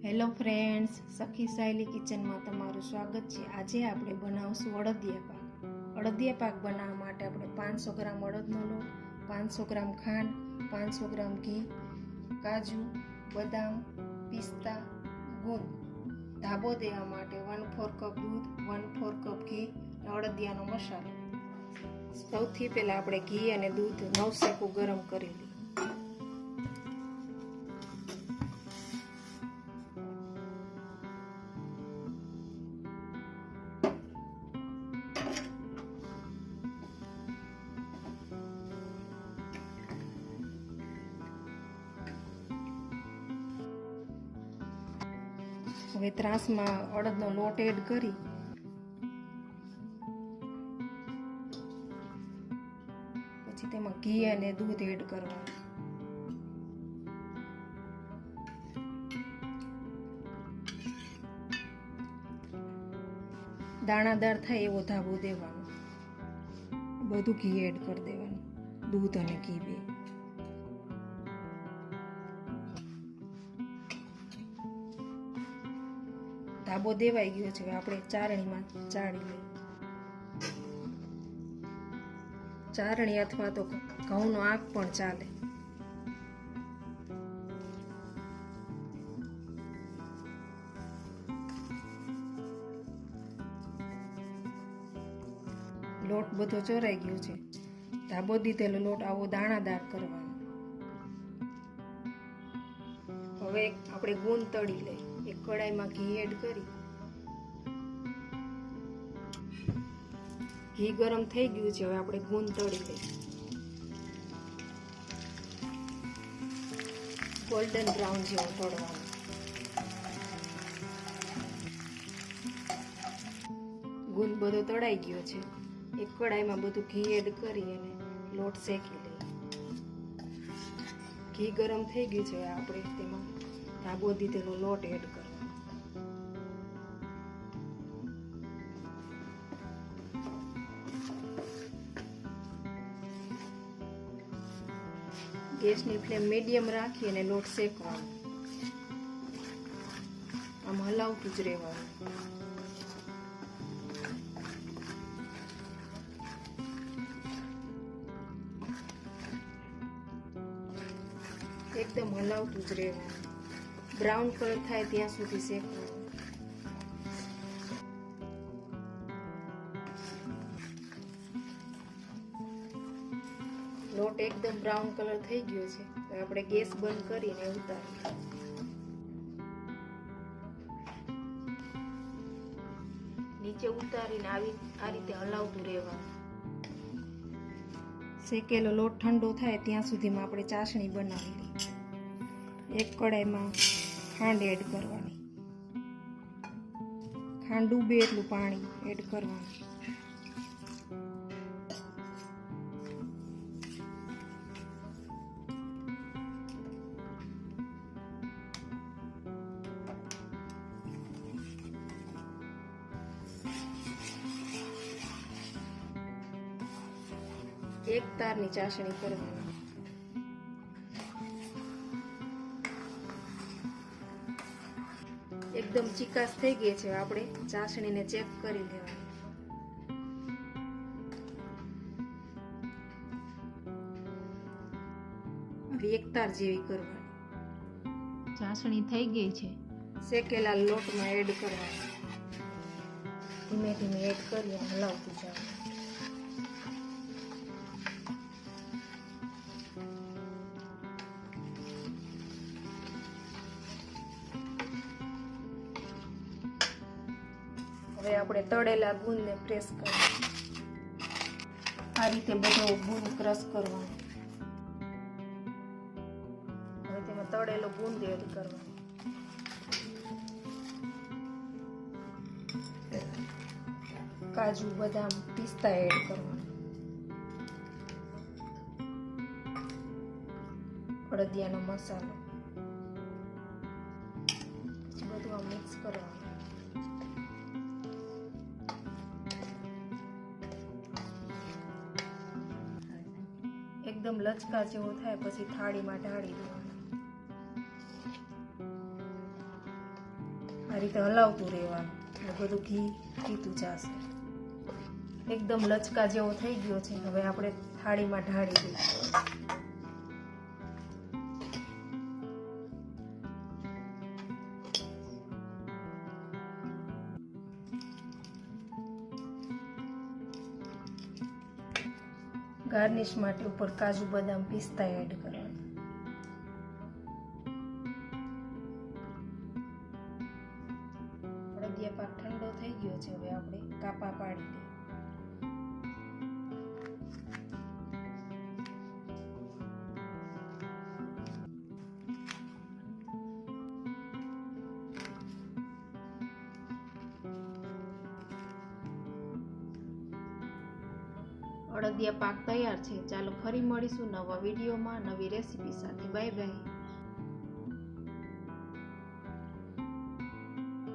Hello friends, સખી સાયલી કિચનમાં તમારું સ્વાગત છે। આજે આપણે બનાવશું અડદિયા પાક। અડદિયા પાક બનાવવા માટે આપણે 500 ગ્રામ અડદનો લોટ, 500 ગ્રામ ખાંડ, 500 ગ્રામ ઘી, કાજુ, બદામ, પિસ્તા, ગુંદ, ધાબો દેવા માટે 1/4 કપ દૂધ, 1/4 કપ ઘી, અડદિયાનો મસાલો। સૌથી પહેલા આપણે ઘી અને દૂધ નવસેકું ગરમ કરી લઈએ। હવે ત્રાસમાં અડદનો લોટ એડ કરી પછી તેમાં ઘી અને દૂધ એડ કરવાનું। દાણાદાર થાય એવો ધાબો દેવાનો। બધું ઘી એડ કરી દેવાનું, દૂધ અને ઘી બે। ધાબો દેવાઈ ગયો છે, આપણે ચારણીમાં ચાળી લઈએ। ચારણી અથવા તો ઘઉંનો આંક પણ ચાલે। લોટ બધો ચોરાઈ ગયો છે। ધાબો દીધેલો લોટ આવો દાણાદાર કરવાનો। હવે આપણે ગુંદ તળી લઈએ। એક કડાઈમાં ઘી એડ કરી, ઘી ગરમ થઈ ગયું છે। હવે આપણે ગુંદ તળી લઈએ। ગોલ્ડન બ્રાઉન જેવો તળવાનો। ગુંદ બધો તળાઈ ગયો છે। એક કડાઈમાં બધું ઘી એડ કરી અને લોટ શેકી લઈએ। ઘી ગરમ થઈ ગયું છે। આપણે તેમાં ધાબો દીધેલો લોટ એડ કરવાનો। ગેસની ફ્લેમ મીડિયમ રાખી અને લોટ શેકવાનો। આમ હલાવતું જ રહેવાનું। એકદમ હલાવતું જ રહેવાનું। બ્રાઉન કલર થાય ત્યાં સુધી શેકવાનું। લોટ એકદમ બ્રાઉન કલર થઈ ગયો છે। તો આપણે ગેસ બંધ કરીને ઉતારીએ। નીચે ઉતારીને આ રીતે હલાવતું રહેવાનું। શેકેલો લોટ ઠંડો થાય ત્યાં સુધીમાં આપણે ચાસણી બનાવી લઈએ। એક કડાઈમાં ખાંડ એડ કરવાની। ખાંડ ડૂબે એટલું પાણી એડ કરવાનું। એક તારની ચાસણી કરવાની। એકદમ ચીકાશ થઈ ગઈ છે। આપણે ચાસણીને ચેક કરી લેવાની। હવે એક તાર જેવી કરવાની। ચાસણી થઈ ગઈ છે। શેકેલા લોટમાં એડ કરવાની। ધીમે ધીમે એડ કરી હલાવતું જવાનું। હવે આપણે તળેલા ગુંદને પ્રેસ કરવાનો। આ રીતે બધો ગુંદ ક્રશ કરવાનો। હવે તેમાં તળેલો ગુંદ એડ કરવાનો। કાજુ, બદામ, પિસ્તા એડ કરવાના। અડદિયાનો મસાલો, પછી બધું આ મિક્સ કરવાનું। એકદમ લચકા જેવો થાય પછી થાળીમાં ઢાળી દેવાનો। આ રીતે હલાવતું રહેવાનું એટલે બધું ઘી પીતું જશે. એકદમ લચકા જેવો થઈ ગયો છે. હવે આપણે થાળીમાં ઢાળી દઈએ. ગાર્નિશ માટે ઉપર કાજુ બદામ પિસ્તા એડ કરવાના. અડદિયા પાક ઠંડો થઈ ગયો છે. હવે આપણે કાપા પાડી દઈએ. અડદિયા પાક તૈયાર છે. ચાલો ફરી મળીશું નવા વિડીયોમાં નવી રેસીપી સાથે. Bye bye.